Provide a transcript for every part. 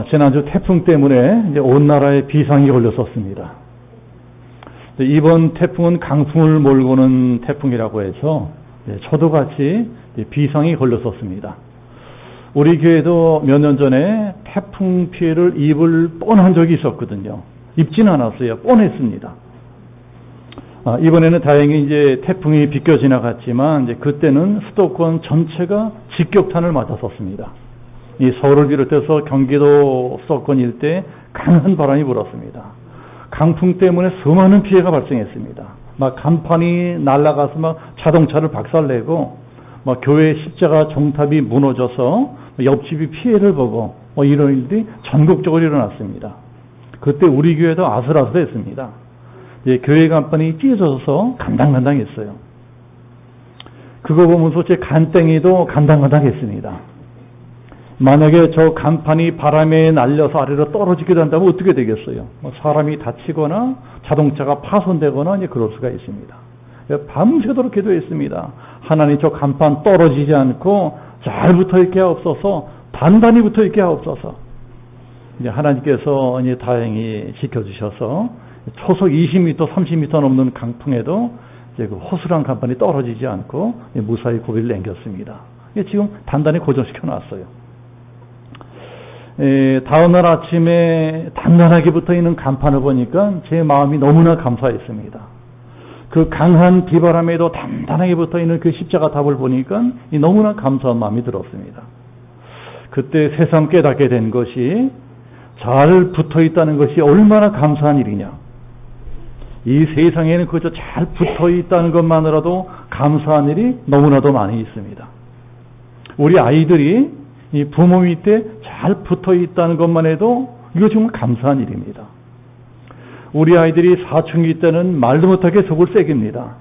지난주 태풍 때문에 이제 온 나라에 비상이 걸렸었습니다. 이번 태풍은 강풍을 몰고는 태풍이라고 해서 저도 같이 비상이 걸렸었습니다. 우리 교회도 몇 년 전에 태풍 피해를 입을 뻔한 적이 있었거든요. 입지는 않았어요. 뻔했습니다. 이번에는 다행히 이제 태풍이 비껴 지나갔지만 이제 그때는 수도권 전체가 직격탄을 맞았었습니다. 이 서울을 비롯해서 경기도 수도권 일대에 강한 바람이 불었습니다. 강풍 때문에 수많은 피해가 발생했습니다. 막 간판이 날아가서 막 자동차를 박살내고 막 교회 십자가 정탑이 무너져서 옆집이 피해를 보고 이런 일들이 전국적으로 일어났습니다. 그때 우리 교회도 아슬아슬했습니다. 교회 간판이 찢어져서 간당간당했어요. 그거 보면서 제 간땡이도 간당간당했습니다. 만약에 저 간판이 바람에 날려서 아래로 떨어지게 된다면 어떻게 되겠어요? 사람이 다치거나 자동차가 파손되거나 이제 그럴 수가 있습니다. 밤새도록 기도했습니다. 하나님 저 간판 떨어지지 않고 잘 붙어있게 하옵소서, 단단히 붙어있게 하옵소서. 이제 하나님께서 이제 다행히 지켜주셔서 초속 20m, 30m 넘는 강풍에도 이제 그 호수랑 간판이 떨어지지 않고 무사히 고비를 남겼습니다. 지금 단단히 고정시켜 놨어요. 다음날 아침에 단단하게 붙어있는 간판을 보니까 제 마음이 너무나 감사했습니다. 그 강한 비바람에도 단단하게 붙어있는 그 십자가 답을 보니까 너무나 감사한 마음이 들었습니다. 그때 새삼 깨닫게 된 것이 잘 붙어있다는 것이 얼마나 감사한 일이냐. 이 세상에는 그저 잘 붙어있다는 것만으로도 감사한 일이 너무나도 많이 있습니다. 우리 아이들이 이 부모 밑에 잘 붙어있다는 것만 해도 이거 정말 감사한 일입니다. 우리 아이들이 사춘기 때는 말도 못하게 속을 새깁니다.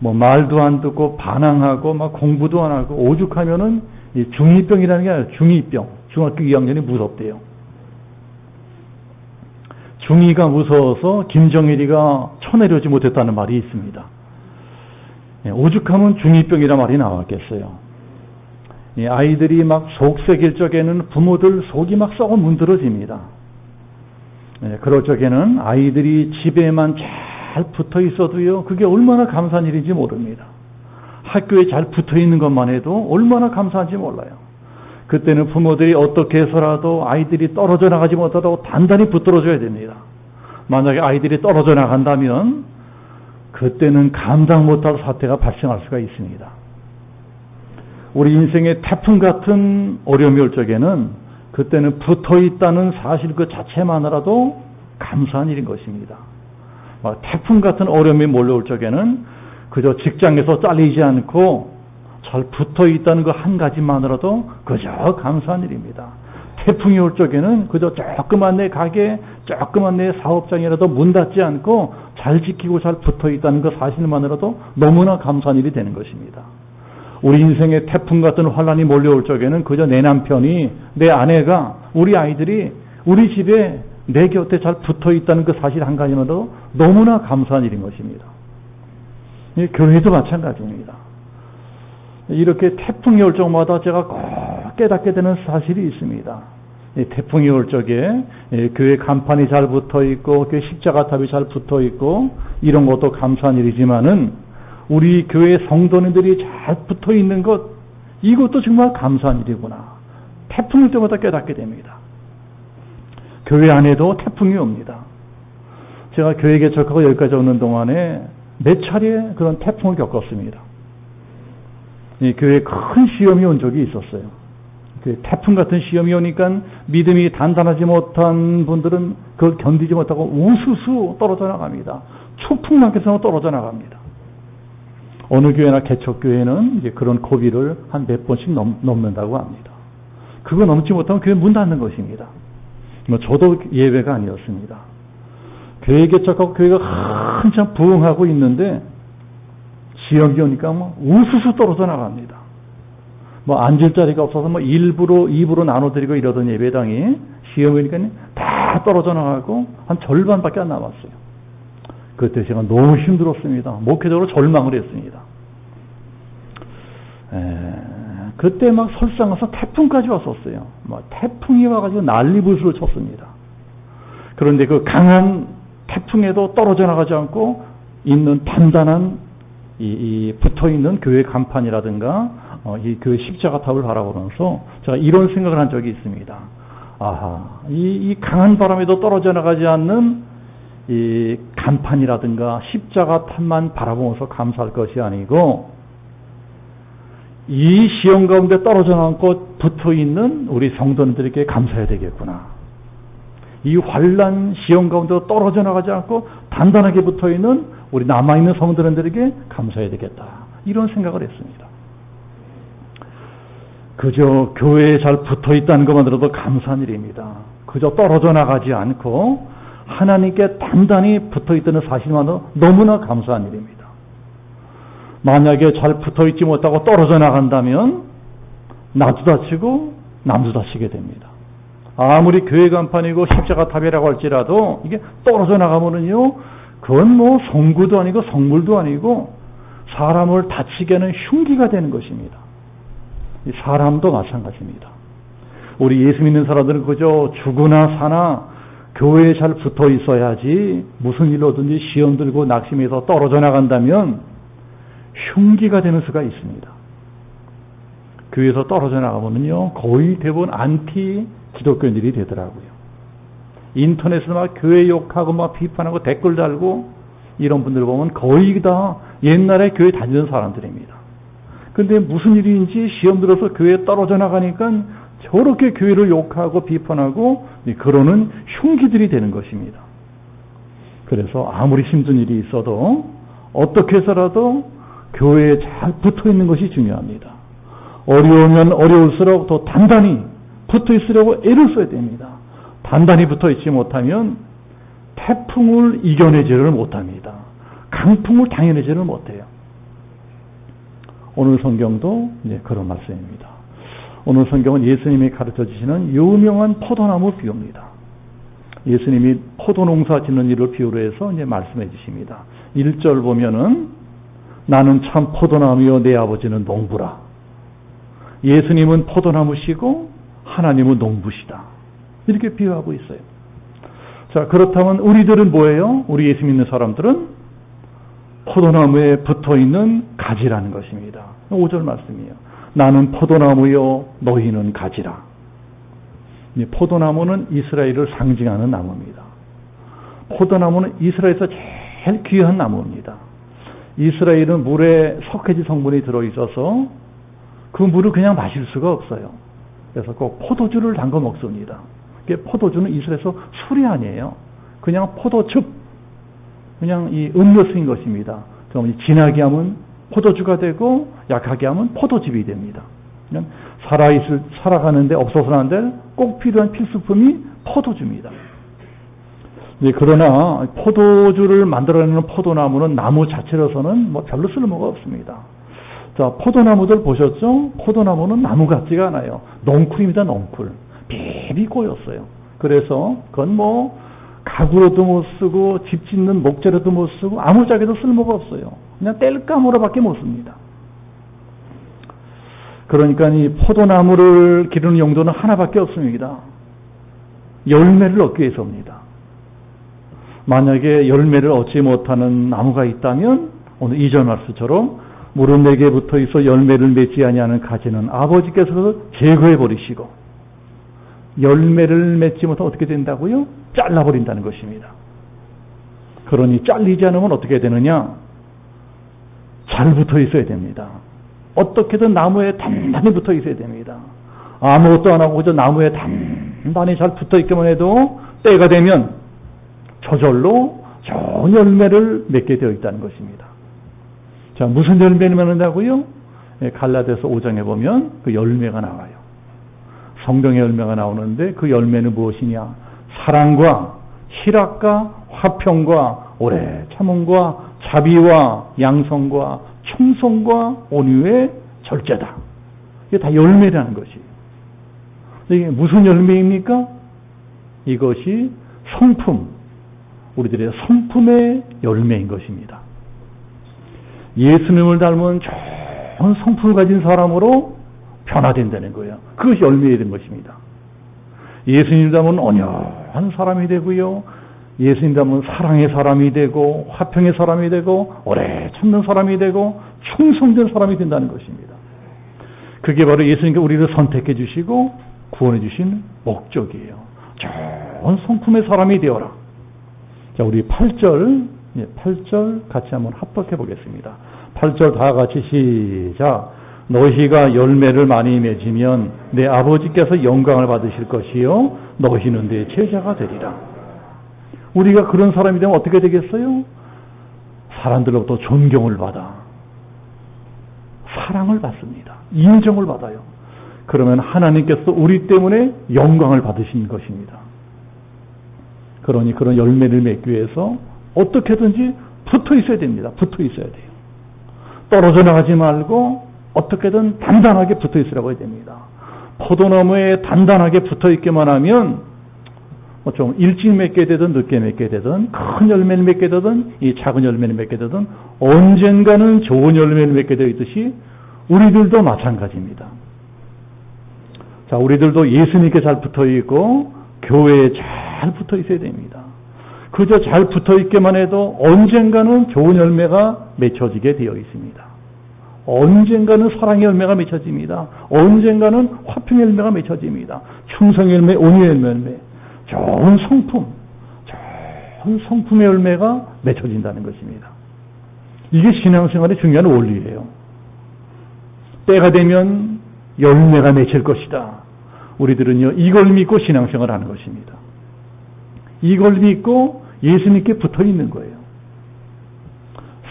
말도 안 듣고 반항하고 막 공부도 안 하고 오죽하면은 이 중2병이라는 게 아니라 중2병. 중학교 2학년이 무섭대요. 중2가 무서워서 김정일이가 쳐내려오지 못했다는 말이 있습니다. 오죽하면 중2병이라는 말이 나왔겠어요. 아이들이 막 속색일 적에는 부모들 속이 막 썩어 문드러집니다. 그럴 적에는 아이들이 집에만 잘 붙어 있어도요, 그게 얼마나 감사한 일인지 모릅니다. 학교에 잘 붙어 있는 것만 해도 얼마나 감사한지 몰라요. 그때는 부모들이 어떻게 해서라도 아이들이 떨어져 나가지 못하도록 단단히 붙들어줘야 됩니다. 만약에 아이들이 떨어져 나간다면 그때는 감당 못할 사태가 발생할 수가 있습니다. 우리 인생의 태풍 같은 어려움이 올 적에는 그때는 붙어 있다는 사실 그 자체만으로도 감사한 일인 것입니다. 태풍 같은 어려움이 몰려올 적에는 그저 직장에서 잘리지 않고 잘 붙어 있다는 그 한 가지만으로도 그저 감사한 일입니다. 태풍이 올 적에는 그저 조그만 내 가게, 조그만 내 사업장이라도 문 닫지 않고 잘 지키고 잘 붙어 있다는 그 사실만으로도 너무나 감사한 일이 되는 것입니다. 우리 인생의 태풍 같은 환란이 몰려올 적에는 그저 내 남편이, 내 아내가, 우리 아이들이 우리 집에 내 곁에 잘 붙어 있다는 그 사실 한 가지만으로도 너무나 감사한 일인 것입니다. 교회도 마찬가지입니다. 이렇게 태풍이 올 적마다 제가 꼭 깨닫게 되는 사실이 있습니다. 태풍이 올 적에 교회 간판이 잘 붙어 있고 교회 십자가탑이 잘 붙어 있고 이런 것도 감사한 일이지만은 우리 교회 성도님들이 잘 붙어 있는 것, 이것도 정말 감사한 일이구나. 태풍일 때마다 깨닫게 됩니다. 교회 안에도 태풍이 옵니다. 제가 교회 개척하고 여기까지 오는 동안에 몇 차례 그런 태풍을 겪었습니다. 이 교회에 큰 시험이 온 적이 있었어요. 그 태풍 같은 시험이 오니까 믿음이 단단하지 못한 분들은 그걸 견디지 못하고 우수수 떨어져 나갑니다. 추풍랑께서 떨어져 나갑니다. 어느 교회나 개척교회는 이제 그런 고비를 한 몇 번씩 넘는다고 합니다. 그거 넘지 못하면 교회 문 닫는 것입니다. 저도 예외가 아니었습니다. 교회 개척하고 교회가 한참 부흥하고 있는데 시험이 오니까 우수수 떨어져 나갑니다. 앉을 자리가 없어서 일부로 2부로 나눠드리고 이러던 예배당이 시험이 오니까 다 떨어져 나가고 한 절반밖에 안 남았어요. 그때 제가 너무 힘들었습니다. 목회적으로 절망을 했습니다. 그때 막 설상에서 태풍까지 왔었어요. 태풍이 와가지고 난리부수를 쳤습니다. 그런데 그 강한 태풍에도 떨어져 나가지 않고 있는 단단한 이 붙어 있는 교회 간판이라든가 이 교회 십자가탑을 바라보면서 제가 이런 생각을 한 적이 있습니다. 아하, 이 강한 바람에도 떨어져 나가지 않는 이 간판이라든가 십자가탑만 바라보면서 감사할 것이 아니고 이 시험 가운데 떨어져 나가고 붙어 있는 우리 성도님들에게 감사해야 되겠구나. 이 환난 시험 가운데 떨어져 나가지 않고 단단하게 붙어 있는 우리 남아있는 성도님들에게 감사해야 되겠다. 이런 생각을 했습니다. 그저 교회에 잘 붙어 있다는 것만으로도 감사한 일입니다. 그저 떨어져 나가지 않고 하나님께 단단히 붙어 있다는 사실만으로 너무나 감사한 일입니다. 만약에 잘 붙어 있지 못하고 떨어져 나간다면 나도 다치고 남도 다치게 됩니다. 아무리 교회 간판이고 십자가 탑이라고 할지라도 이게 떨어져 나가면은요, 그건 뭐 성구도 아니고 성물도 아니고 사람을 다치게 하는 흉기가 되는 것입니다. 이 사람도 마찬가지입니다. 우리 예수 믿는 사람들은 그저 죽으나 사나 교회에 잘 붙어 있어야지 무슨 일로든지 시험 들고 낙심해서 떨어져 나간다면 흉기가 되는 수가 있습니다. 교회에서 떨어져 나가면요, 거의 대부분 안티 기독교인들이 되더라고요. 인터넷에서 막 교회 욕하고 막 비판하고 댓글 달고 이런 분들 보면 거의 다 옛날에 교회 다니던 사람들입니다. 근데 무슨 일인지 시험 들어서 교회에 떨어져 나가니까 저렇게 교회를 욕하고 비판하고 그러는 흉기들이 되는 것입니다. 그래서 아무리 힘든 일이 있어도 어떻게 해서라도 교회에 잘 붙어 있는 것이 중요합니다. 어려우면 어려울수록 더 단단히 붙어 있으려고 애를 써야 됩니다. 단단히 붙어 있지 못하면 태풍을 이겨내지를 못합니다. 강풍을 당해내지를 못해요. 오늘 성경도 이제 그런 말씀입니다. 오늘 성경은 예수님이 가르쳐 주시는 유명한 포도나무 비유입니다. 예수님이 포도농사 짓는 일을 비유로 해서 이제 말씀해 주십니다. 1절 보면은 나는 참 포도나무요 내 아버지는 농부라. 예수님은 포도나무시고 하나님은 농부시다. 이렇게 비유하고 있어요. 자, 그렇다면 우리들은 뭐예요? 우리 예수 믿는 사람들은 포도나무에 붙어 있는 가지라는 것입니다. 5절 말씀이에요. 나는 포도나무요 너희는 가지라. 포도나무는 이스라엘을 상징하는 나무입니다. 포도나무는 이스라엘에서 제일 귀한 나무입니다. 이스라엘은 물에 석회지 성분이 들어있어서 그 물을 그냥 마실 수가 없어요. 그래서 꼭 포도주를 담궈 먹습니다. 포도주는 이스라엘에서 술이 아니에요. 그냥 포도즙, 그냥 이 음료수인 것입니다. 좀 진하게 하면 포도주가 되고 약하게 하면 포도즙이 됩니다. 그냥 살아가는데 없어서는 안 될 꼭 필요한 필수품이 포도주입니다. 그러나 포도주를 만들어내는 포도나무는 나무 자체로서는 뭐 별로 쓸모가 없습니다. 자, 포도나무들 보셨죠? 포도나무는 나무 같지가 않아요. 넝쿨입니다, 넝쿨. 비비 꼬였어요. 그래서 그건 뭐 가구로도 못 쓰고 집 짓는 목재로도 못 쓰고 아무짝에도 쓸모가 없어요. 그냥 땔감으로밖에 못 씁니다. 그러니까 이 포도나무를 기르는 용도는 하나밖에 없습니다. 열매를 얻기 위해서입니다. 만약에 열매를 얻지 못하는 나무가 있다면 오늘 2절 말씀처럼 무릎 네개 붙어 있어 열매를 맺지 아니하는 가지는 아버지께서 제거해 버리시고 열매를 맺지 못하면 어떻게 된다고요? 잘라버린다는 것입니다. 그러니 잘리지 않으면 어떻게 되느냐? 잘 붙어 있어야 됩니다. 어떻게든 나무에 단단히 붙어 있어야 됩니다. 아무것도 안 하고 그저 나무에 단단히 잘 붙어 있기만 해도 때가 되면 저절로 좋은 열매를 맺게 되어 있다는 것입니다. 자, 무슨 열매를 맺는다고요? 갈라디아서 5장에 보면 그 열매가 나와요. 성령의 열매가 나오는데 그 열매는 무엇이냐? 사랑과 희락과 화평과 오래 참음과 자비와 양성과 충성과 온유의 절제다. 이게 다 열매라는 것이에요. 이게 무슨 열매입니까? 이것이 성품, 우리들의 성품의 열매인 것입니다. 예수님을 닮은 좋은 성품을 가진 사람으로 변화된다는 거예요. 그것이 열매가 된 것입니다. 예수님 닮은 온유한 사람이 되고요. 예수님 닮은 사랑의 사람이 되고 화평의 사람이 되고 오래 참는 사람이 되고 충성된 사람이 된다는 것입니다. 그게 바로 예수님께 우리를 선택해 주시고 구원해 주신 목적이에요. 좋은 성품의 사람이 되어라. 자, 우리 8절 같이 한번 합독해 보겠습니다. 8절 다 같이 시작. 너희가 열매를 많이 맺으면 내 아버지께서 영광을 받으실 것이요 너희는 내 제자가 되리라. 우리가 그런 사람이 되면 어떻게 되겠어요? 사람들로부터 존경을 받아 사랑을 받습니다. 인정을 받아요. 그러면 하나님께서 우리 때문에 영광을 받으신 것입니다. 그러니 그런 열매를 맺기 위해서 어떻게든지 붙어 있어야 됩니다. 붙어 있어야 돼요. 떨어져 나가지 말고 어떻게든 단단하게 붙어 있으라고 해야 됩니다. 포도나무에 단단하게 붙어 있기만 하면 좀 일찍 맺게 되든 늦게 맺게 되든 큰 열매를 맺게 되든 이 작은 열매를 맺게 되든 언젠가는 좋은 열매를 맺게 되어 있듯이 우리들도 마찬가지입니다. 자, 우리들도 예수님께 잘 붙어 있고 교회에 잘 붙어 있어야 됩니다. 그저 잘 붙어 있기만 해도 언젠가는 좋은 열매가 맺혀지게 되어 있습니다. 언젠가는 사랑의 열매가 맺혀집니다. 언젠가는 화평의 열매가 맺혀집니다. 충성의 열매, 온유의 열매, 좋은 성품의 열매가 맺혀진다는 것입니다. 이게 신앙생활의 중요한 원리예요. 때가 되면 열매가 맺힐 것이다. 우리들은요, 이걸 믿고 신앙생활을 하는 것입니다. 이걸 믿고 예수님께 붙어 있는 거예요.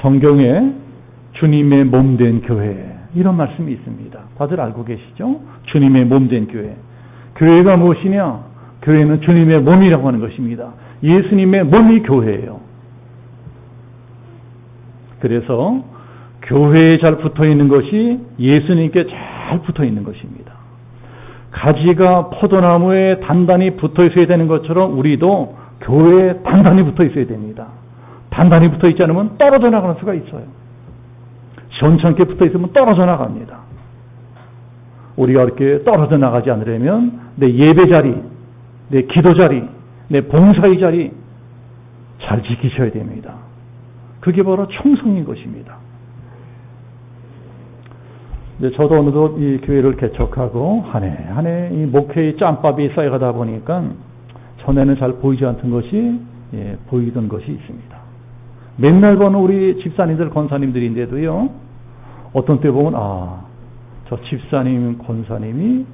성경에 주님의 몸된 교회 이런 말씀이 있습니다. 다들 알고 계시죠? 주님의 몸된 교회. 교회가 무엇이냐? 교회는 주님의 몸이라고 하는 것입니다. 예수님의 몸이 교회예요. 그래서 교회에 잘 붙어 있는 것이 예수님께 잘 붙어 있는 것입니다. 가지가 포도나무에 단단히 붙어 있어야 되는 것처럼 우리도 교회에 단단히 붙어 있어야 됩니다. 단단히 붙어 있지 않으면 떨어져 나가는 수가 있어요. 시원찮게 붙어 있으면 떨어져 나갑니다. 우리가 이렇게 떨어져 나가지 않으려면 내 예배 자리, 내 기도 자리, 내 봉사의 자리 잘 지키셔야 됩니다. 그게 바로 충성인 것입니다. 저도 어느덧 이 교회를 개척하고 한 해 이 목회의 짬밥이 쌓여가다 보니까 전에는 잘 보이지 않던 것이 보이던 것이 있습니다. 맨날 보는 우리 집사님들, 권사님들인데도요, 어떤 때 보면 저 집사님, 권사님이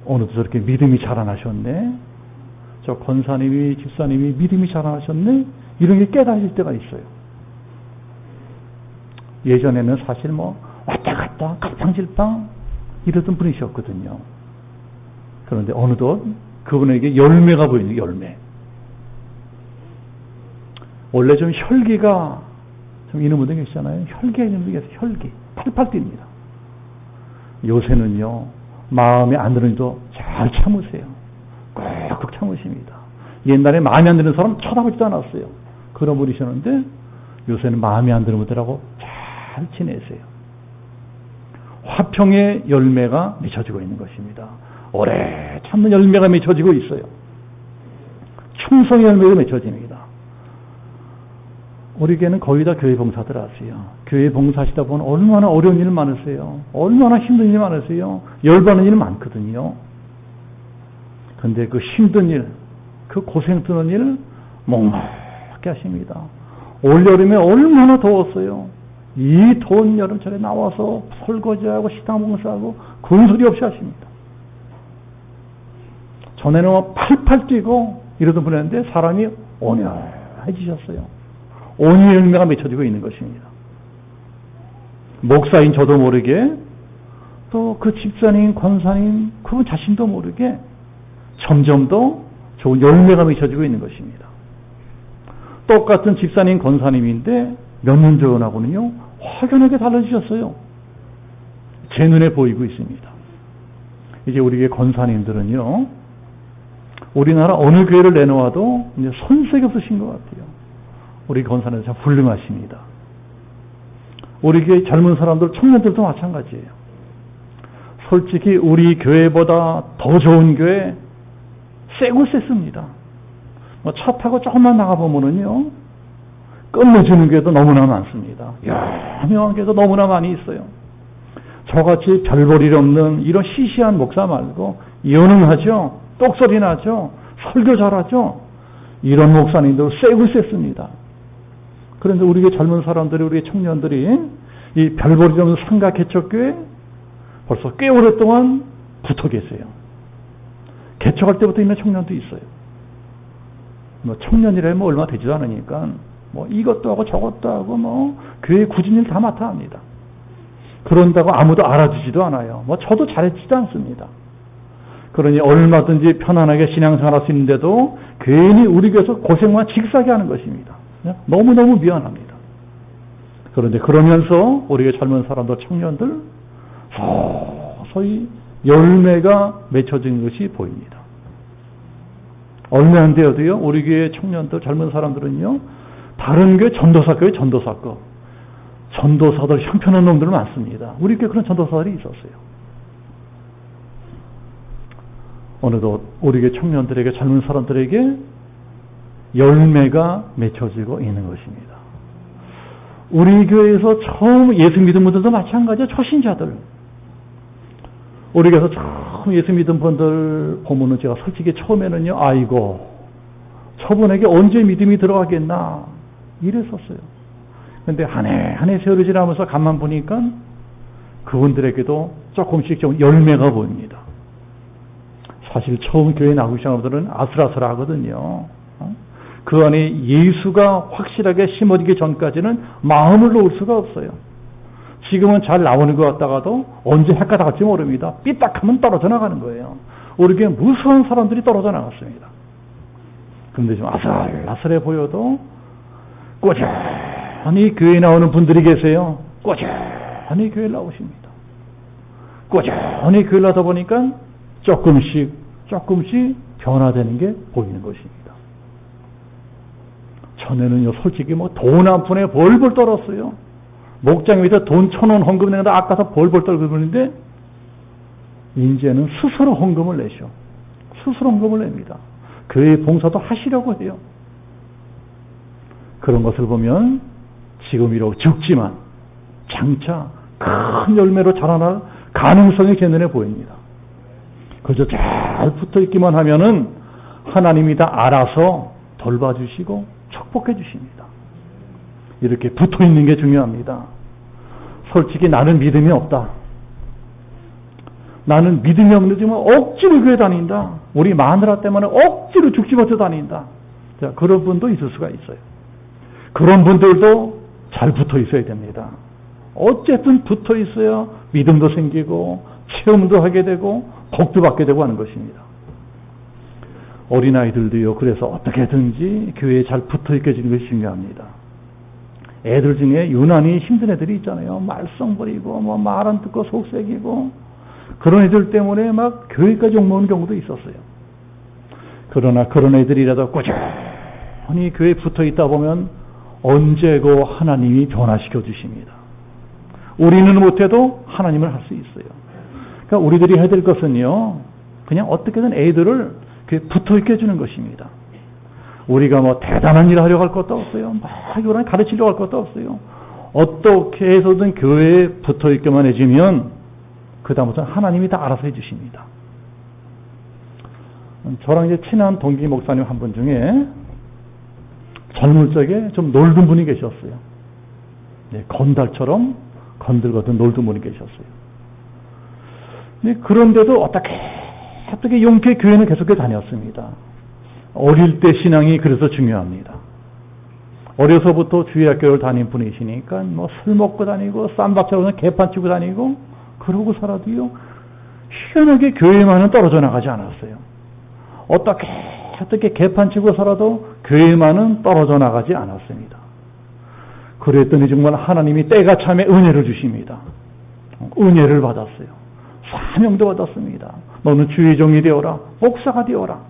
어느덧 저렇게 믿음이 자라나셨네. 저 권사님이, 집사님이 믿음이 자라나셨네. 이런 게 깨달을 때가 있어요. 예전에는 사실 왔다 갔다 갈팡질팡 이러던 분이셨거든요. 그런데 어느덧 그분에게 열매가 보이는 열매. 원래 좀 혈기가 좀 있는 분들 계시잖아요. 혈기가 있는 분들 계세요. 혈기. 팔팔 뜁니다. 요새는요, 마음에 안 드는지도 잘 참으세요. 꾹꾹 참으십니다. 옛날에 마음에 안 드는 사람 쳐다보지도 않았어요. 그런 분이셨는데 요새는 마음에 안 드는 분들하고 잘 지내세요. 화평의 열매가 맺혀지고 있는 것입니다. 오래 참는 열매가 맺혀지고 있어요. 충성의 열매가 맺혀집니다. 우리 교회는 거의 다 교회 봉사들 하세요. 교회 봉사하시다 보면 얼마나 어려운 일 많으세요. 얼마나 힘든 일 많으세요. 열받는 일 많거든요. 그런데 그 힘든 일, 그 고생 뜨는 일 멍하게 하십니다. 올여름에 얼마나 더웠어요. 이 더운 여름철에 나와서 설거지하고 식당 봉사하고 군소리 없이 하십니다. 전에는 팔팔 뛰고 이러던 분이었는데 사람이 온유해지셨어요. 온유의 열매가 맺혀지고 있는 것입니다. 목사인 저도 모르게 또 그 집사님, 권사님 그분 자신도 모르게 점점 더 좋은 열매가 맺혀지고 있는 것입니다. 똑같은 집사님, 권사님인데 몇 년 전하고는요 확연하게 달라지셨어요. 제 눈에 보이고 있습니다. 이제 우리 권사님들은요, 우리나라 어느 교회를 내놓아도 이제 손색이 없으신 것 같아요. 우리 권사님들 참 훌륭하십니다. 우리 교회 젊은 사람들, 청년들도 마찬가지예요. 솔직히 우리 교회보다 더 좋은 교회 세고 셌습니다. 뭐 차 타고 조금만 나가보면은요, 끝내주는 교회도 너무나 많습니다. 유명한 교회도 너무나 많이 있어요. 저같이 별볼일 없는 이런 시시한 목사 말고 연응하죠. 똑소리 나죠. 설교 잘하죠. 이런 목사님도 세고 셌습니다. 그런데 우리의 젊은 사람들이, 우리의 청년들이 이 별볼일 없는 상가개척교회 벌써 꽤 오랫동안 붙어 계세요. 개척할 때부터 있는 청년도 있어요. 뭐 청년이라면 뭐 얼마 되지도 않으니까 뭐 이것도 하고 저것도 하고 뭐 교회 굳은 일 다 맡아 합니다. 그런다고 아무도 알아주지도 않아요. 뭐 저도 잘해지지 않습니다. 그러니 얼마든지 편안하게 신앙생활 할 수 있는데도 괜히 우리 교회에서 고생만 직사게 하는 것입니다. 너무너무 미안합니다. 그런데 그러면서 우리의 젊은 사람들, 청년들 서서히 열매가 맺혀진 것이 보입니다. 얼마 안 되어도요, 우리 교회 청년들, 젊은 사람들은요, 다른 교회 전도사교, 전도사들 형편없는 놈들 많습니다. 우리 교회 그런 전도사들이 있었어요. 어느덧 우리 교회 청년들에게, 젊은 사람들에게 열매가 맺혀지고 있는 것입니다. 우리 교회에서 처음 예수 믿은 분들도 마찬가지예요. 초신자들. 우리 교회에서 처음 예수 믿은 분들 보면은 제가 솔직히 처음에는요, 아이고, 저분에게 언제 믿음이 들어가겠나 이랬었어요. 근데 한 해 세월이 지나면서 가만 보니까 그분들에게도 조금씩 좀 열매가 보입니다. 사실 처음 교회 나오기 시작한 분들은 아슬아슬하거든요. 그 안에 예수가 확실하게 심어지기 전까지는 마음을 놓을 수가 없어요. 지금은 잘 나오는 것 같다가도 언제 헷갈아 갈지 모릅니다. 삐딱하면 떨어져 나가는 거예요. 우리 교회 무수한 사람들이 떨어져 나갔습니다. 그런데 좀 아슬아슬해 보여도 꾸준히 교회에 나오는 분들이 계세요. 꾸준히 교회에 나오십니다. 꾸준히 교회에 나다 보니까 조금씩 변화되는 게 보이는 것입니다. 전에는요, 솔직히 뭐 돈 한 푼에 벌벌 떨었어요. 목장 위에서 돈 1,000원 헌금 내는데 아까서 벌벌 떨고 그러는데 이제는 스스로 헌금을 내셔. 스스로 헌금을 냅니다. 교회 봉사도 하시려고 해요. 그런 것을 보면 지금 이렇게 적지만 장차 큰 열매로 자라날 가능성이 제 눈에 보입니다. 그저 잘 붙어 있기만 하면은 하나님이 다 알아서 돌봐주시고 축복해 주십니다. 이렇게 붙어 있는 게 중요합니다. 솔직히 나는 믿음이 없다. 나는 믿음이 없는데 지금 억지로 교회 다닌다. 우리 마누라 때문에 억지로 죽지 못해 다닌다. 자, 그런 분도 있을 수가 있어요. 그런 분들도 잘 붙어 있어야 됩니다. 어쨌든 붙어 있어야 믿음도 생기고 체험도 하게 되고 복도 받게 되고 하는 것입니다. 어린아이들도요, 그래서 어떻게든지 교회에 잘 붙어 있게 해주는 것이 중요합니다. 애들 중에 유난히 힘든 애들이 있잖아요. 말썽 부리고, 뭐 말 안 듣고 속색이고, 그런 애들 때문에 막 교회까지 옮겨오는 경우도 있었어요. 그러나 그런 애들이라도 꾸준히 교회에 붙어 있다 보면 언제고 하나님이 변화시켜 주십니다. 우리는 못해도 하나님은 할 수 있어요. 그러니까 우리들이 해야 될 것은요, 그냥 어떻게든 애들을 붙어 있게 해주는 것입니다. 우리가 뭐 대단한 일을 하려고 할 것도 없어요. 막 이거랑 가르치려고 할 것도 없어요. 어떻게 해서든 교회에 붙어 있게만 해주면 그 다음부터는 하나님이 다 알아서 해주십니다. 저랑 이제 친한 동기 목사님 한 분 중에 젊을 적에 좀 놀던 분이 계셨어요. 네, 건달처럼 건들거든 놀던 분이 계셨어요. 네, 그런데도 어떻게 용케 교회는 계속 다녔습니다. 어릴 때 신앙이 그래서 중요합니다. 어려서부터 주일학교를 다닌 분이시니까 뭐 술 먹고 다니고 쌈박자로는 개판 치고 다니고 그러고 살아도요, 희한하게 교회만은 떨어져 나가지 않았어요. 어떻게 개판 치고 살아도 교회만은 떨어져 나가지 않았습니다. 그랬더니 정말 하나님이 때가 참에 은혜를 주십니다. 은혜를 받았어요. 사명도 받았습니다. 너는 주의 종이 되어라. 목사가 되어라.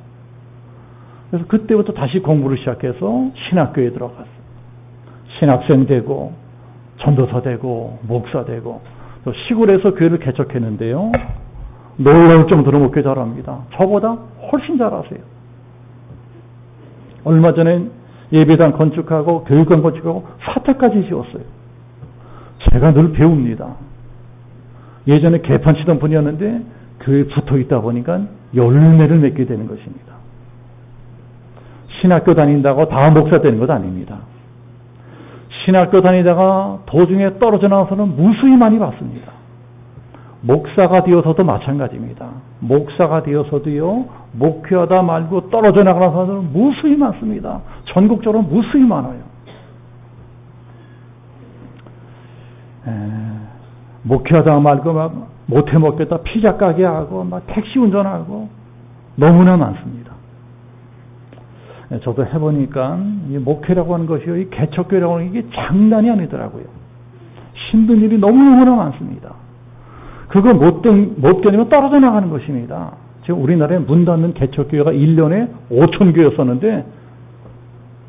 그래서 그때부터 다시 공부를 시작해서 신학교에 들어갔어요. 신학생 되고 전도사 되고 목사 되고 또 시골에서 교회를 개척했는데요. 놀라울 정도로 목회 잘합니다. 저보다 훨씬 잘하세요. 얼마 전에 예배당 건축하고 교육관 건축하고 사택까지 지었어요. 제가 늘 배웁니다. 예전에 개판 치던 분이었는데 교회에 붙어 있다 보니까 열매를 맺게 되는 것입니다. 신학교 다닌다고 다 목사 되는 것 아닙니다. 신학교 다니다가 도중에 떨어져 나와서는 무수히 많이 받습니다. 목사가 되어서도 마찬가지입니다. 목사가 되어서도요, 목회하다 말고 떨어져 나가는 사람들은 무수히 많습니다. 전국적으로 무수히 많아요. 목회하다 말고 막 못해 먹겠다 피자 가게 하고 막 택시 운전하고 너무나 많습니다. 저도 해보니까 이 목회라고 하는 것이요, 이 개척교회라고 하는 게 장난이 아니더라고요. 힘든 일이 너무너무나 많습니다. 그거 못 견디면 떨어져 나가는 것입니다. 지금 우리나라에 문 닫는 개척교회가 1년에 5,000교회였었는데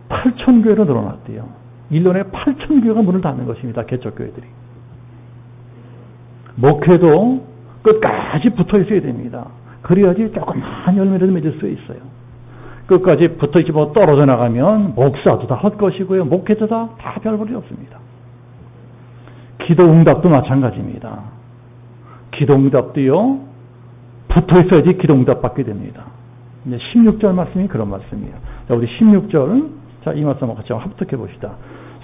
8,000교회로 늘어났대요. 1년에 8,000교회가 문을 닫는 것입니다. 개척교회들이. 목회도 끝까지 붙어 있어야 됩니다. 그래야지 조그만 열매를 맺을 수 있어요. 끝까지 붙어 있지 못 떨어져 나가면 목사도 다 헛것이고요. 목회도 다 별볼이 없습니다. 기도 응답도 마찬가지입니다. 기도 응답도요, 붙어 있어야지 기도 응답 받게 됩니다. 이제 16절 말씀이 그런 말씀이에요. 자, 우리 16절, 자, 이 말씀 같이 한번 합독해 봅시다.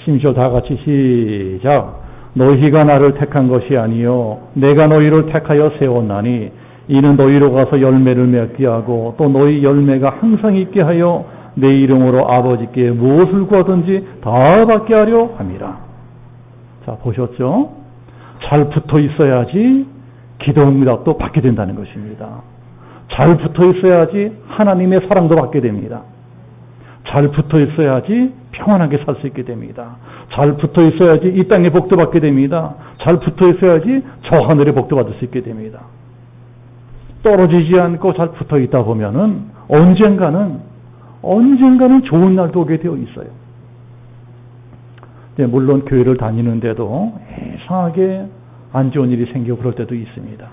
16절 다 같이 시작. 너희가 나를 택한 것이 아니요 내가 너희를 택하여 세웠나니 이는 너희로 가서 열매를 맺게 하고 또 너희 열매가 항상 있게 하여 내 이름으로 아버지께 무엇을 구하든지 다 받게 하려 함이라. 자, 보셨죠? 잘 붙어 있어야지 기도 응답도 받게 된다는 것입니다. 잘 붙어 있어야지 하나님의 사랑도 받게 됩니다. 잘 붙어 있어야지 평안하게 살 수 있게 됩니다. 잘 붙어 있어야지 이 땅의 복도 받게 됩니다. 잘 붙어 있어야지 저 하늘의 복도 받을 수 있게 됩니다. 떨어지지 않고 잘 붙어 있다 보면은 언젠가는 좋은 날도 오게 되어 있어요. 네, 물론 교회를 다니는데도 이상하게 안 좋은 일이 생기고 그럴 때도 있습니다.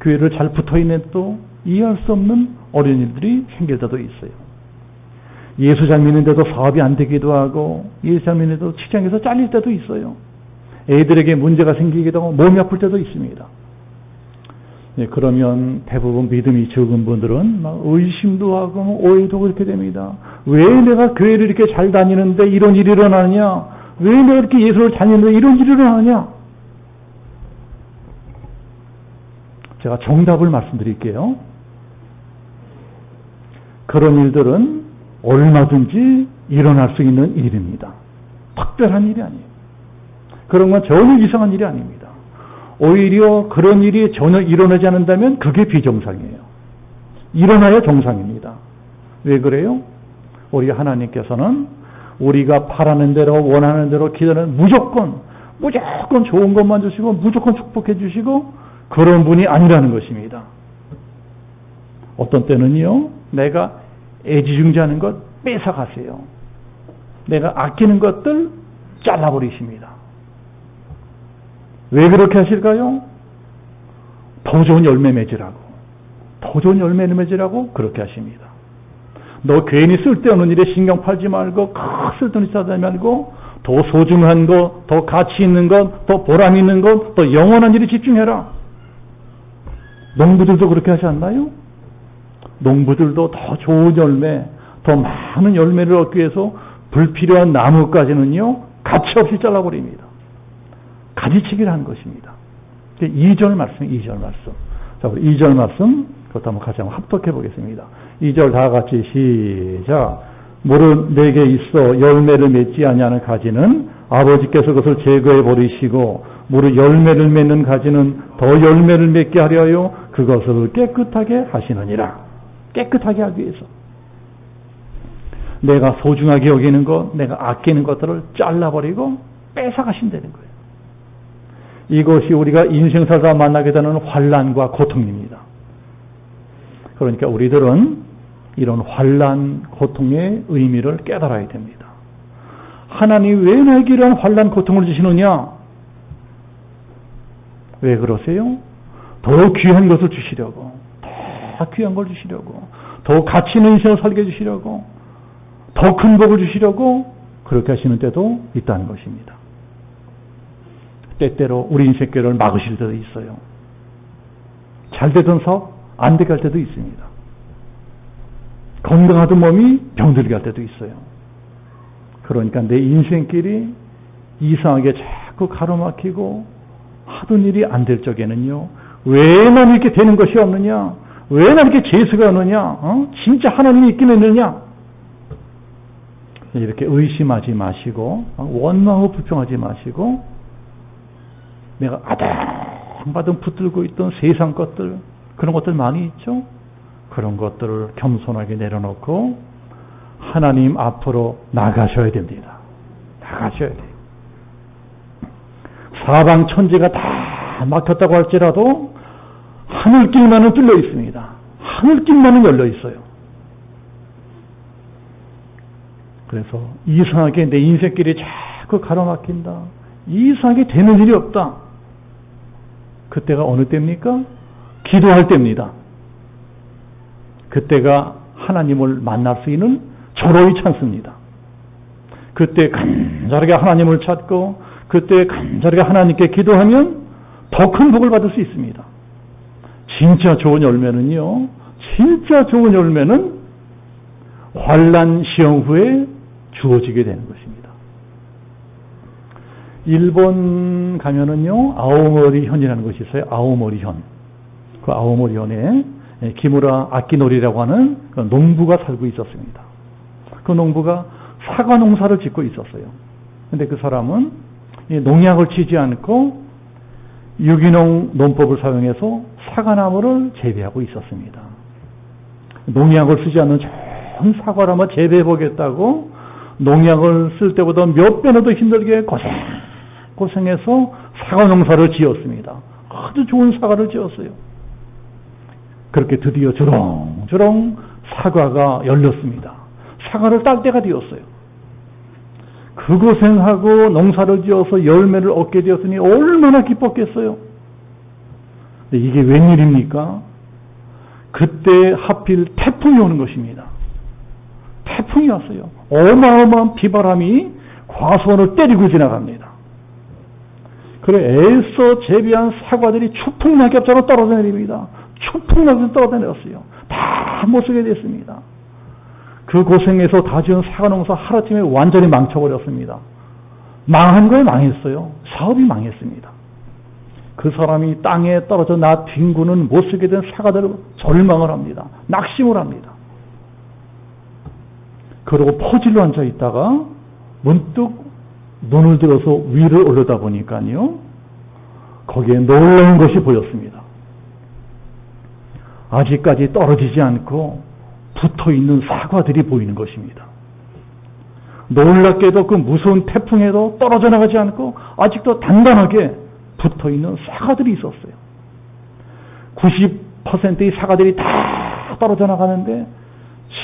교회를 잘 붙어 있는 또 이해할 수 없는 어려운 일들이 생길 때도 있어요. 예수 잘 믿는데도 사업이 안 되기도 하고 예수 잘 믿는데도 직장에서 잘릴 때도 있어요. 애들에게 문제가 생기기도 하고 몸이 아플 때도 있습니다. 네, 그러면 대부분 믿음이 적은 분들은 막 의심도 하고 오해도 그렇게 됩니다. 왜 내가 교회를 이렇게 잘 다니는데 이런 일이 일어나느냐? 왜 내가 이렇게 예수를 다니는데 이런 일이 일어나느냐? 제가 정답을 말씀드릴게요. 그런 일들은 얼마든지 일어날 수 있는 일입니다. 특별한 일이 아니에요. 그런 건 전혀 이상한 일이 아닙니다. 오히려 그런 일이 전혀 일어나지 않는다면 그게 비정상이에요. 일어나야 정상입니다. 왜 그래요? 우리 하나님께서는 우리가 바라는 대로 원하는 대로 기도는 무조건 좋은 것만 주시고 무조건 축복해 주시고 그런 분이 아니라는 것입니다. 어떤 때는요, 내가 애지중지하는 것 뺏어가세요. 내가 아끼는 것들 잘라버리십니다. 왜 그렇게 하실까요? 더 좋은 열매 맺으라고 그렇게 하십니다. 너 괜히 쓸데없는 일에 신경 팔지 말고 쓸데없는 짓 하지 말고 더 소중한 것, 더 가치 있는 것, 더 보람 있는 것, 더 영원한 일에 집중해라. 농부들도 그렇게 하지 않나요? 농부들도 더 좋은 열매, 더 많은 열매를 얻기 위해서 불필요한 나무까지는요, 가치 없이 잘라버립니다. 가지치기를 한 것입니다. 2절 말씀. 자, 우리 2절 말씀, 그것도 한번 같이 한번 합독해 보겠습니다. 2절 다 같이 시작. 무릇 내게 있어 열매를 맺지 아니하는 가지는 아버지께서 그것을 제거해 버리시고 무릇 열매를 맺는 가지는 더 열매를 맺게 하려 하여 그것을 깨끗하게 하시느니라. 깨끗하게 하기 위해서. 내가 소중하게 여기는 것, 내가 아끼는 것들을 잘라버리고 뺏어가신다는 거예요. 이것이 우리가 인생 살다 만나게 되는 환난과 고통입니다. 그러니까 우리들은 이런 환난, 고통의 의미를 깨달아야 됩니다. 하나님 왜 나에게 이런 환난, 고통을 주시느냐? 왜 그러세요? 더 귀한 것을 주시려고, 더 귀한 걸 주시려고, 더 가치 있는 인생을 살게 해주시려고, 더 큰 복을 주시려고 그렇게 하시는 때도 있다는 것입니다. 때때로 우리 인생길을 막으실 때도 있어요. 잘 되던 사업 안 되게 할 때도 있습니다. 건강하던 몸이 병들게 할 때도 있어요. 그러니까 내 인생길이 이상하게 자꾸 가로막히고 하던 일이 안 될 적에는요, 왜 난 이렇게 되는 것이 없느냐, 왜 난 이렇게 재수가 없느냐, 진짜 하나님이 있긴 있느냐, 이렇게 의심하지 마시고 원망하고 불평하지 마시고, 내가 아등바등 붙들고 있던 세상 것들, 그런 것들 많이 있죠. 그런 것들을 겸손하게 내려놓고 하나님 앞으로 나가셔야 됩니다. 나가셔야 돼요. 사방 천지가 다 막혔다고 할지라도 하늘길만은 뚫려 있습니다. 하늘길만은 열려 있어요. 그래서 이상하게 내 인생길이 자꾸 가로막힌다, 이상하게 되는 일이 없다. 그때가 어느 때입니까? 기도할 때입니다. 그때가 하나님을 만날 수 있는 절호의 찬스입니다. 그때 간절하게 하나님을 찾고 그때 간절하게 하나님께 기도하면 더 큰 복을 받을 수 있습니다. 진짜 좋은 열매는요, 진짜 좋은 열매는 환난 시험 후에 주어지게 되는 것입니다. 일본 가면은요, 아오모리현이라는 것이 있어요. 아오모리현. 그 아오모리현에 기무라 아키노리라고 하는 농부가 살고 있었습니다. 그 농부가 사과 농사를 짓고 있었어요. 근데 그 사람은 농약을 치지 않고 유기농 농법을 사용해서 사과나무를 재배하고 있었습니다. 농약을 쓰지 않는 좋은 사과를 한번 재배해 보겠다고 농약을 쓸 때보다 몇 배나 더 힘들게 고생해서 사과 농사를 지었습니다. 아주 좋은 사과를 지었어요. 그렇게 드디어 주렁주렁 사과가 열렸습니다. 사과를 딸 때가 되었어요. 그 고생하고 농사를 지어서 열매를 얻게 되었으니 얼마나 기뻤겠어요. 근데 이게 웬일입니까? 그때 하필 태풍이 오는 것입니다. 태풍이 왔어요. 어마어마한 비바람이 과수원을 때리고 지나갑니다. 그래 애써 재배한 사과들이 추풍낙엽처럼 떨어져 내립니다. 추풍낙엽처럼 떨어져 내렸어요. 다 못 쓰게 됐습니다. 그 고생에서 다 지은 사과 농사 하루아침에 완전히 망쳐버렸습니다. 망한 거에 망했어요. 사업이 망했습니다. 그 사람이 땅에 떨어져 나 뒹구는 못 쓰게 된 사과들을 절망을 합니다. 낙심을 합니다. 그러고 퍼질러 앉아 있다가 문득 눈을 들어서 위를 올려다보니까요, 거기에 놀라운 것이 보였습니다. 아직까지 떨어지지 않고 붙어있는 사과들이 보이는 것입니다. 놀랍게도 그 무서운 태풍에도 떨어져 나가지 않고 아직도 단단하게 붙어있는 사과들이 있었어요. 90%의 사과들이 다 떨어져 나가는데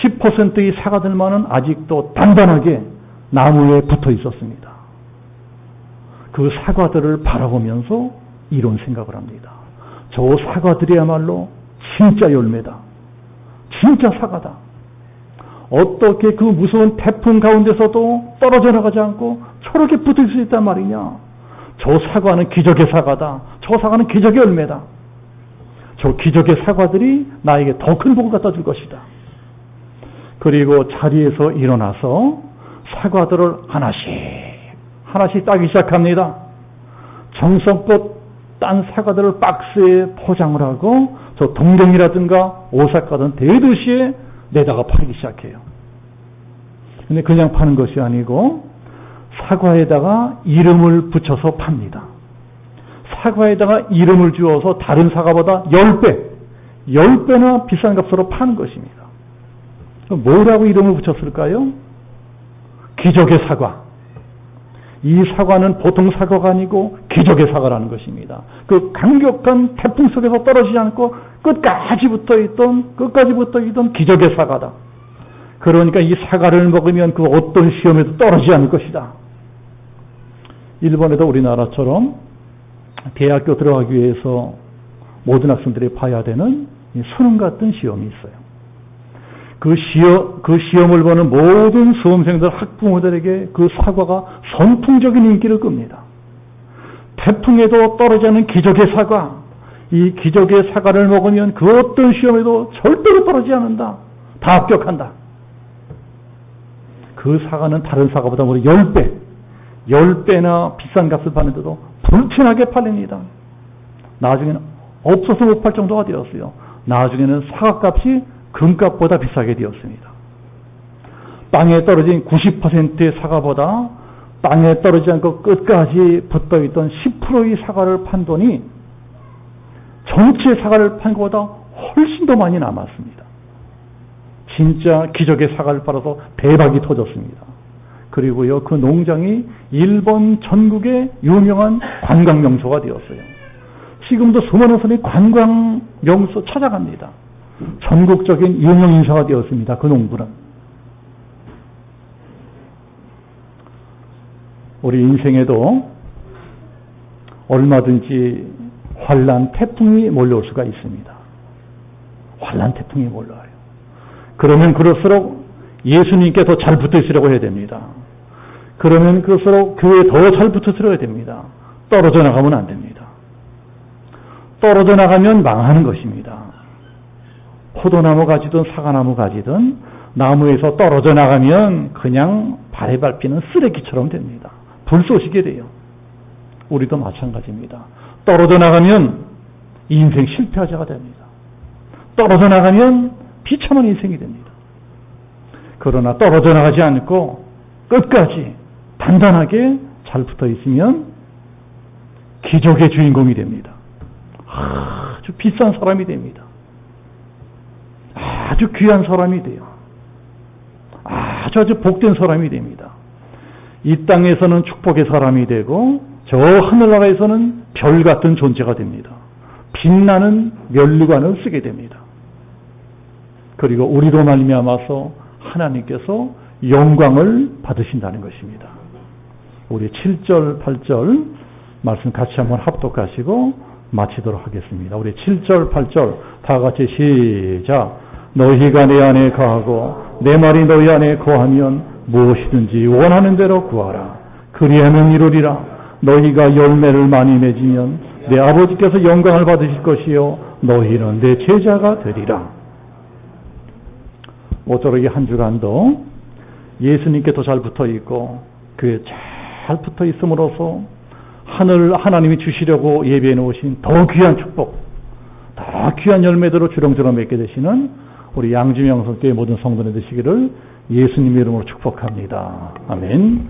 10%의 사과들만은 아직도 단단하게 나무에 붙어 있었습니다. 그 사과들을 바라보면서 이런 생각을 합니다. 저 사과들이야말로 진짜 열매다. 진짜 사과다. 어떻게 그 무서운 태풍 가운데서도 떨어져 나가지 않고 저렇게 붙을 수 있단 말이냐. 저 사과는 기적의 사과다. 저 사과는 기적의 열매다. 저 기적의 사과들이 나에게 더 큰 복을 갖다 줄 것이다. 그리고 자리에서 일어나서 사과들을 하나씩 따기 시작합니다. 정성껏 딴 사과들을 박스에 포장을 하고 저 동경이라든가 오사카든 대도시에 내다가 팔기 시작해요. 근데 그냥 파는 것이 아니고 사과에다가 이름을 붙여서 팝니다. 사과에다가 이름을 주어서 다른 사과보다 10배나 비싼 값으로 파는 것입니다. 뭐라고 이름을 붙였을까요? 기적의 사과. 이 사과는 보통 사과가 아니고 기적의 사과라는 것입니다. 그 강력한 태풍 속에서 떨어지지 않고 끝까지 붙어있던 기적의 사과다. 그러니까 이 사과를 먹으면 그 어떤 시험에도 떨어지지 않을 것이다. 일본에도 우리나라처럼 대학교 들어가기 위해서 모든 학생들이 봐야 되는 수능 같은 시험이 있어요. 그 시험을 보는 모든 수험생들, 학부모들에게 그 사과가 선풍적인 인기를 끕니다. 태풍에도 떨어지지 않는 기적의 사과, 이 기적의 사과를 먹으면 그 어떤 시험에도 절대로 떨어지지 않는다. 다 합격한다. 그 사과는 다른 사과보다 우리 10배나 비싼 값을 받는데도 불티나게 팔립니다. 나중에는 없어서 못 팔 정도가 되었어요. 나중에는 사과값이 금값보다 비싸게 되었습니다. 땅에 떨어진 90%의 사과보다 땅에 떨어지지 않고 끝까지 붙어있던 10%의 사과를 판 돈이 전체 사과를 판 것보다 훨씬 더 많이 남았습니다. 진짜 기적의 사과를 팔아서 대박이 터졌습니다. 그리고요, 그 농장이 일본 전국의 유명한 관광 명소가 되었어요. 지금도 수많은 사람이 관광 명소 찾아갑니다. 전국적인 유명 인사가 되었습니다. 그 농부는. 우리 인생에도 얼마든지 환란, 태풍이 몰려올 수가 있습니다. 환란, 태풍이 몰려와요. 그러면 그럴수록 예수님께 더 잘 붙어 있으려고 해야 됩니다. 그러면 그럴수록 교회에 더 잘 붙어 있으려고 해야 됩니다. 떨어져 나가면 안 됩니다. 떨어져 나가면 망하는 것입니다. 포도나무 가지든 사과나무 가지든 나무에서 떨어져 나가면 그냥 발에 밟히는 쓰레기처럼 됩니다. 불 쏘시게 돼요. 우리도 마찬가지입니다. 떨어져 나가면 인생 실패자가 됩니다. 떨어져 나가면 비참한 인생이 됩니다. 그러나 떨어져 나가지 않고 끝까지 단단하게 잘 붙어 있으면 기적의 주인공이 됩니다. 아주 비싼 사람이 됩니다. 아주 귀한 사람이 돼요. 아주 복된 사람이 됩니다. 이 땅에서는 축복의 사람이 되고 저 하늘나라에서는 별 같은 존재가 됩니다. 빛나는 면류관을 쓰게 됩니다. 그리고 우리로 말미암아서 하나님께서 영광을 받으신다는 것입니다. 우리 7절, 8절 말씀 같이 한번 합독하시고 마치도록 하겠습니다. 우리 7절, 8절 다 같이 시작. 너희가 내 안에 거하고 내 말이 너희 안에 거하면 무엇이든지 원하는 대로 구하라. 그리하면 이루리라. 너희가 열매를 많이 맺으면 내 아버지께서 영광을 받으실 것이요 너희는 내 제자가 되리라. 모쪼록 이 한 주간도 예수님께 더 잘 붙어 있고 그에 잘 붙어 있음으로써 하나님이 주시려고 예배해 놓으신 더 귀한 축복, 더 귀한 열매대로 주렁주렁 맺게 되시는 우리 양주명성교회 모든 성도들 되시기를 예수님의 이름으로 축복합니다. 아멘.